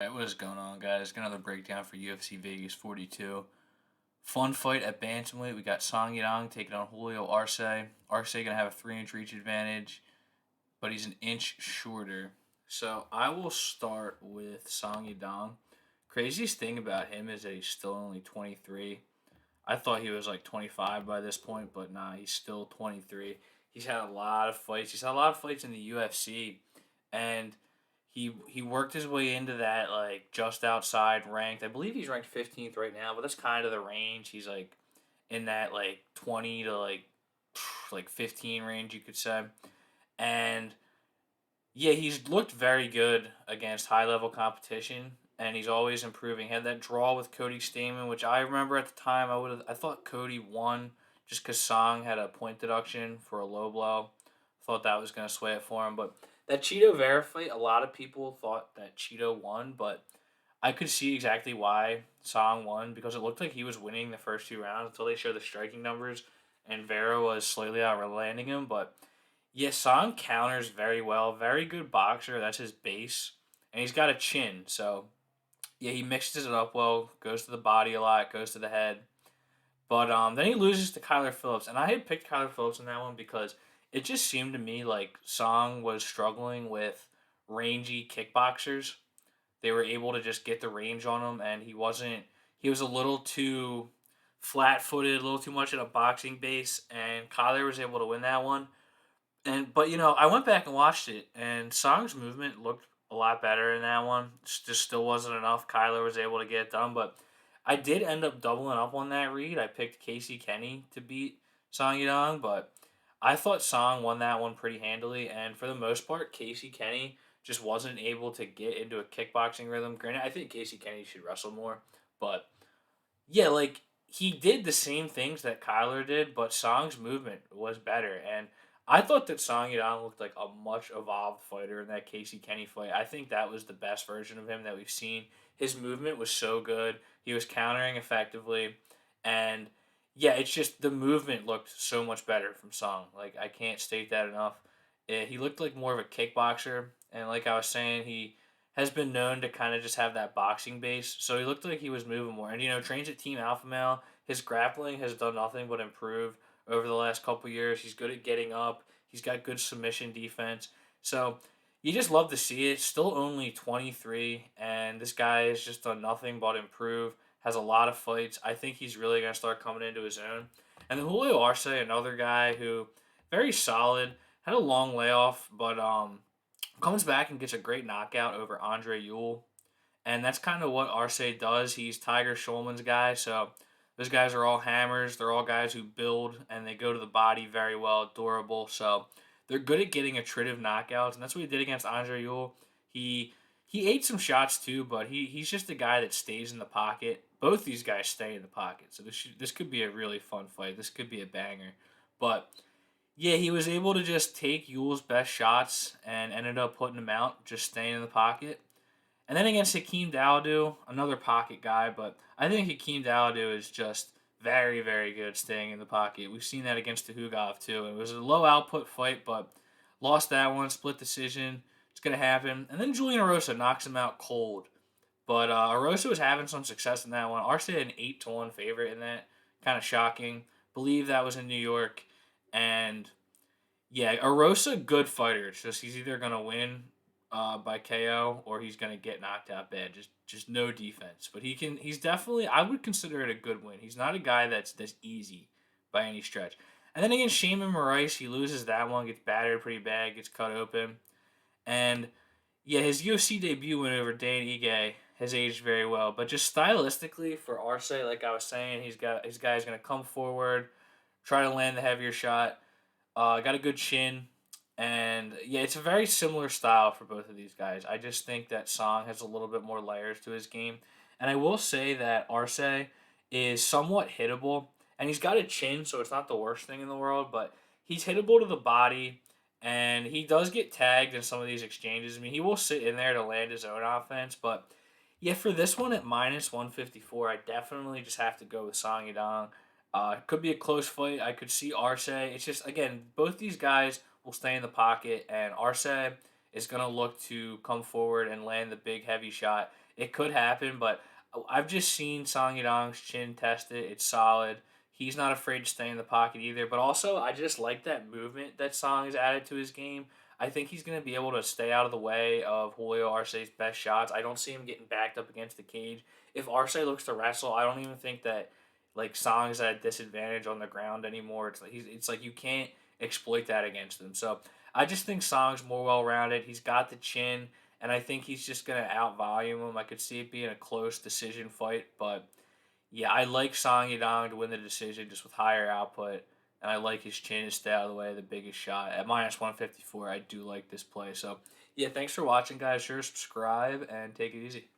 Alright, what is going on, guys? Got another breakdown for UFC Vegas 42. Fun fight at bantamweight. We got Song Yadong taking on Julio Arce. Arce gonna have a 3-inch reach advantage, but he's an inch shorter. So I will start with Song Yadong. Craziest thing about him is that he's still only 23. I thought he was like 25 by this point, but nah, he's still 23. He's had a lot of fights. He's had a lot of fights in the UFC, and he worked his way into that like just outside ranked. I believe he's ranked 15th right now, but that's kind of the range. He's like in that like 20 to like 15 range, you could say. And yeah, he's looked very good against high level competition, and he's always improving. He had that draw with Cody Stamen, which I remember at the time I thought Cody won just because Song had a point deduction for a low blow. Thought that was gonna sway it for him, but that Cheeto Vera fight, a lot of people thought that Cheeto won, but I could see exactly why Song won because it looked like he was winning the first two rounds until they showed the striking numbers, and Vera was slightly outlanding him, but yeah, Song counters very well. Very good boxer. That's his base. And he's got a chin. So, yeah, he mixes it up well. Goes to the body a lot. Goes to the head. But then he loses to Kyler Phillips. And I had picked Kyler Phillips in that one because it just seemed to me like Song was struggling with rangy kickboxers. They were able to just get the range on him. And he wasn't. He was a little too flat footed, a little too much in a boxing base. And Kyler was able to win that one. But I went back and watched it, and Song's movement looked a lot better in that one. Just still wasn't enough. Kyler was able to get it done, but I did end up doubling up on that read. I picked Casey Kenny to beat Song Yadong, but I thought Song won that one pretty handily, and for the most part, Casey Kenny just wasn't able to get into a kickboxing rhythm. Granted, I think Casey Kenny should wrestle more, but yeah, like he did the same things that Kyler did, but Song's movement was better. And I thought that Song Yadong looked like a much evolved fighter in that Casey Kenny fight. I think that was the best version of him that we've seen. His movement was so good. He was countering effectively, and yeah, it's just the movement looked so much better from Song. Like I can't state that enough. He looked like more of a kickboxer, and like I was saying, he has been known to kind of just have that boxing base. So he looked like he was moving more. And trains at Team Alpha Male. His grappling has done nothing but improve over the last couple years. He's good at getting up. He's got good submission defense. So you just love to see it. Still only 23, and this guy has just done nothing but improve. Has a lot of fights. I think he's really gonna start coming into his own. And then Julio Arce, another guy who very solid. Had a long layoff, but comes back and gets a great knockout over Andre Ewell. And that's kind of what Arce does. He's Tiger Schulman's guy. So those guys are all hammers. They're all guys who build and they go to the body very well, durable. So they're good at getting attritive knockouts. And that's what he did against Andre Ewell. He he ate some shots too, but he's just a guy that stays in the pocket. Both these guys stay in the pocket. So this could be a really fun fight. This could be a banger. But yeah, he was able to just take Ewell's best shots and ended up putting him out, just staying in the pocket. And then against Hakeem Dowdoo, another pocket guy, but I think Hakeem Dowdoo is just very, very good staying in the pocket. We've seen that against the Hugov too. It was a low output fight, but lost that one, split decision. It's gonna happen. And then Julian Erosa knocks him out cold. But Erosa was having some success in that one. Arce had an 8-1 favorite in that. Kind of shocking. Believe that was in New York. And yeah, Arosa, good fighter. It's just he's either gonna win by KO or he's gonna get knocked out bad. Just no defense. But he can. He's definitely. I would consider it a good win. He's not a guy that's easy by any stretch. And then against Shaman Moraes, he loses that one, gets battered pretty bad, gets cut open, and yeah, his UFC debut win over Dan Ige has aged very well. But just stylistically for Arce, like I was saying, his guy's gonna come forward, try to land the heavier shot. Got a good chin, and yeah, it's a very similar style for both of these guys. I just think that Song has a little bit more layers to his game, and I will say that Arce is somewhat hittable, and he's got a chin, so it's not the worst thing in the world. But he's hittable to the body, and he does get tagged in some of these exchanges. I mean, he will sit in there to land his own offense, but yeah, for this one at -154, I definitely just have to go with Song Yadong. It could be a close fight. I could see Arce. It's just again, both these guys will stay in the pocket, and Arce is gonna look to come forward and land the big heavy shot. it could happen, but I've just seen Song Yadong's chin test it. It's solid. He's not afraid to stay in the pocket either. But also, I just like that movement that Song has added to his game. I think he's going to be able to stay out of the way of Julio Arce's best shots. I don't see him getting backed up against the cage. If Arce looks to wrestle, I don't even think that like Song is at a disadvantage on the ground anymore. It's like you can't exploit that against him. So I just think Song's more well rounded. He's got the chin, and I think he's just gonna out volume him. I could see it being a close decision fight, but yeah, I like Song Yadong to win the decision just with higher output, and I like his chin to stay out of the way of the biggest shot. At -154, I do like this play. So yeah, thanks for watching, guys. Sure, subscribe and take it easy.